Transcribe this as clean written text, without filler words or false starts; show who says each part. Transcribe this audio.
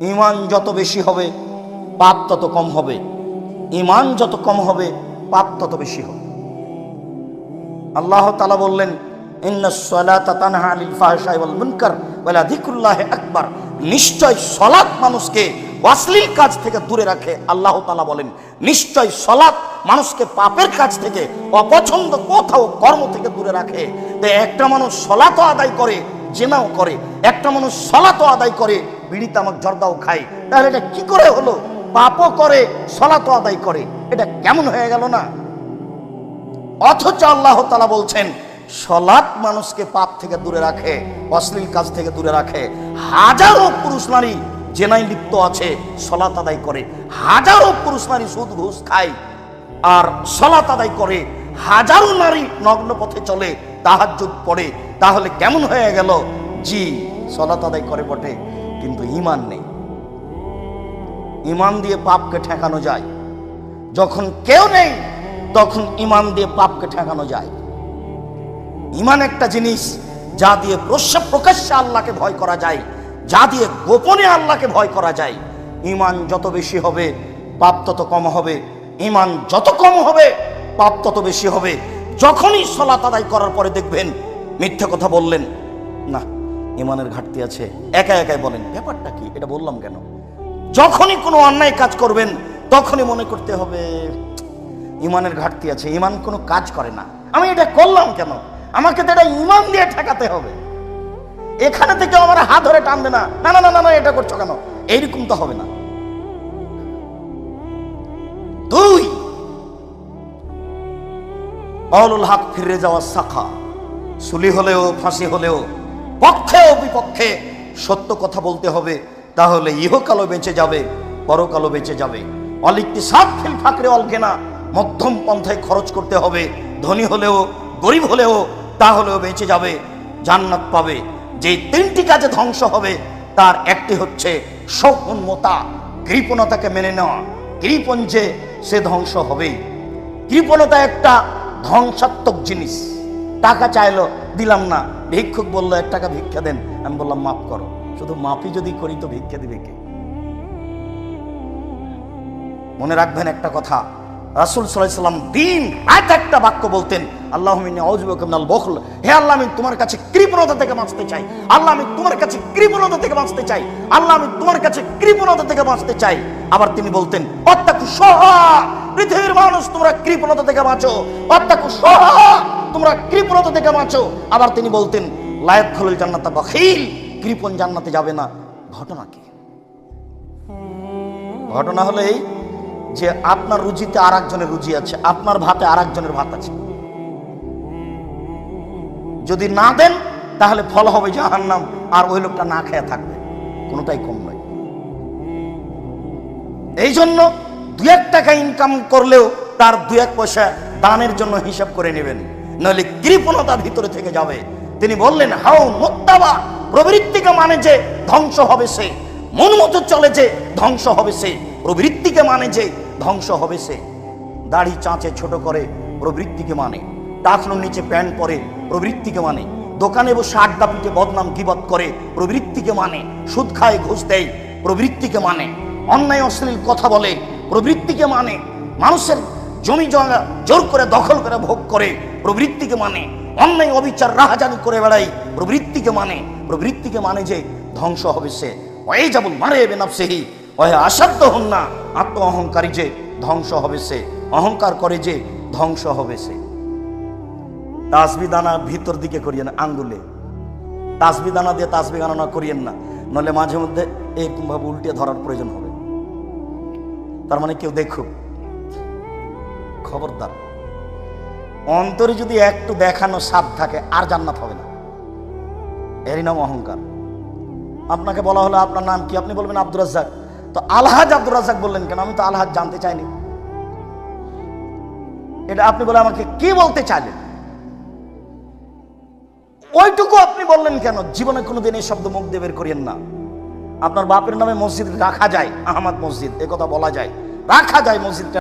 Speaker 1: ঈমান যত বেশি হবে পাপ তত কম হবে, ঈমান যত কম হবে পাপ তত বেশি হবে। আল্লাহ তাআলা বললেন, ইন্নাস সালাতা তানহা আনিল ফাহশাই ওয়াল মুনকার ওয়া লাযিকরুল্লাহি আকবার। নিশ্চয় সালাত মানুষকে অশ্লীল কাজ থেকে দূরে রাখে। আল্লাহ তাআলা বলেন, নিশ্চয় সালাত মানুষকে পাপের কাজ থেকে, অপছন্দ কথা ও কর্ম থেকে দূরে রাখে। তো একটা মানুষ সালাতও আদায় করে, জিনাও করে, একটা মানুষ সালাতও আদায় করে, বিড়ি তামাক জর্দাও খায়, তাহলে এটা কি করে হলো? পাপও করে, সালাতও আদায় করে, এটা কেমন হয়ে গেল না? অথচ আল্লাহ তাআলা বলছেন, সালাত মানুষকে পাপ থেকে দূরে রাখে, অশ্লীল কাজ থেকে দূরে রাখে। হাজারো পুরুষ নারী জেনায় লিপ্ত আছে, সালাত আদায় করে। হাজারো পুরুষ নারী সুদ ঘুষ খায় আর সালাত আদায় করে। হাজারো নারী নগ্ন পথে চলে, তাহাজ্জুদ পড়ে। তাহলে কেমন হয়ে গেল? জি, সালাত আদায় করে বটে, কিন্তু ঈমান নেই। ঈমান দিয়ে পাপকে ঠেকানো যায়। যখন কেউ নেই তখন ঈমান দিয়ে পাপকে ঠেকানো যায়। ঈমান একটা জিনিস যা দিয়ে প্রকাশ্যে আল্লাহকে ভয় করা যায়, যা দিয়ে গোপনে আল্লাহকে ভয় করা যায়। ঈমান যত বেশি হবে পাপ তত কম হবে, ঈমান যত কম হবে পাপ তত বেশি হবে। যখনই সালাত আদায় করার পরে দেখবেন মিথ্যা কথা বললেন, না ঈমানের ঘাটতি আছে, একা একাই বলেন ব্যাপারটা কি, এটা বললাম কেন? যখনই কোনো অন্যায় কাজ করবেন তখনই মনে করতে হবে ঈমানের ঘাটতি আছে, ঈমান কোনো কাজ করে না, আমি এটা করলাম কেন? আমাকে তো এটা ঈমান দিয়ে ঠেকাতে হবে। এখানে থেকে আমার হাত ধরে টানবে না, না না না না এটা করছো কেন, এইরকম তো হবে না। দুই, আউলুল হক ফিরে যাওয়া শাখা, সুলি হলেও ফাঁসি হলেও পক্ষে ও বিপক্ষে সত্য কথা বলতে হবে, তাহলে ইহকালও বেঁচে যাবে, পরকালও বেঁচে যাবে। অলিকতিসাদ ফিল ফাকরে অল গিনা, মধ্যম পন্থায় খরচ করতে হবে, ধনী হলেও গরিব হলেও তাহলেও বেঁচে যাবে, জান্নাত পাবে। যে তিনটি কাজে ধ্বংস হবে তার একটি হচ্ছে সৌম্যতা, কৃপণতাকে মেনে নেওয়া। কৃপণ যে সে ধ্বংস হবেই। কৃপণতা একটা ধ্বংসাত্মক জিনিস। টাকা চাইলো, দিলাম না, ভিক্ষুক বললো 1 টাকা ভিক্ষা দেন, আমি বললাম মাফ করো। শুধু মাফই যদি করি তো ভিক্ষা দিবে কে? মনে রাখবেন একটা কথা, রাসূল সাল্লাল্লাহু আলাইহি ওয়াসাল্লাম দিন রাত একটা বাক্য বলতেন, আল্লাহুম্মা ইন্নী আউযু বিকা মিনাল বুখল। হে আল্লাহ, আমি তোমার কাছে কৃপণতা থেকে বাঁচতে চাই। আল্লাহ, আমি তোমার কাছে কৃপণতা থেকে বাঁচতে চাই। আল্লাহ, আমি তোমার কাছে কৃপণতা থেকে বাঁচতে চাই। আবার তিনি বলতেন, অত্তাকু সহা, পৃথিবীর মানুষ তোমরা কৃপণতা থেকে বাঁচো, অত্তাকু সহা, তোমরা কৃপণতা থেকে বাঁচো। আবার তিনি বলতেন, লা ইয়াদখুলুল জান্নাতা বাখিল, কৃপণ জান্নাতে যাবে না। ঘটনা কি? ঘটনা হলো এই যে আপনার রুজিতে আর একজনের রুজি আছে, আপনার ভাতে আর একজনের ভাত আছে। যদি না দেন তাহলে ফল হবে জাহান্নাম, আর ওই লোকটা না খেয়ে থাকবে। কোনোটাই কম নয়। এই জন্য 2-1 টাকা ইনকাম করলেও তার 2-1 পয়সা দানের জন্য হিসাব করে নেবেন, নইলে কৃপণতা ভিতরে থেকে যাবে। তিনি বললেন, হাও মুত্তাবা, প্রবৃত্তিকে মানে যে ধ্বংস হবে সে, মন মতো চলে যে ধ্বংস হবে সে, প্রবৃত্তিকে মানে যে ধ্বংস হবে সে। দাড়ি চাঁচে ছোট করে প্রবৃত্তিকে মানে, টাকনুর নিচে প্যান্ট পরে প্রবৃত্তিকে মানে, দোকানে বসে আড্ডা পিটে বদনাম গীবত করে প্রবৃত্তিকে মানে, সুদ খায় ঘুষ দেয় প্রবৃত্তিকে মানে, অন্যায় অশ্লীল কথা বলে প্রবৃত্তিকে মানে, মানুষের জমি জমা জোর করে দখল করে ভোগ করে প্রবৃত্তিকে মানে, অন্যায় অবিচার রাহাজানি করে বেড়াই প্রবৃত্তিকে মানে। প্রবৃত্তিকে মানে যে ধ্বংস হবে সে, ওই যাবুল মারে বেনাফসিহি ওয়া আসাদ্দ হুন্না, আত্ম অহংকারী যে ধ্বংস হবে সে, অহংকার করে যে ধ্বংস হবে সে। তাসবি দানা ভিতর দিকে করিয়েন, আঙ্গুলে তাসবি দানা দিয়ে তাসবি গণনা করিয়েন না, নলে মাঝে মধ্যে এরকম ভাবে উল্টে ধরার প্রয়োজন হবে। তার মানে কেউ দেখুক, খবরদার। অন্তরে যদি একটু দেখানো সাপ থাকে আর জান্নাত হবে না। এরই নাম অহংকার। আপনাকে বলা হলো আপনার নাম কি, আপনি বলবেন আব্দুর রাজ্জাক। তো আলহাজ আব্দুর রাজ্জাক বললেন কেন? আমি তো আলহাজ জানতে চাইনি। এটা আপনি বলে আমাকে কি বলতে চাইলেন, ওইটুকু আপনি বললেন কেন? জীবনে কোনোদিন এই শব্দ মুখ দিয়ে বের করিয়েন না। আপনার বাপের নামে মসজিদ রাখা যায়, আহমদ মসজিদ, এ কথা বলা যায়, রাখা যায় মসজিদটা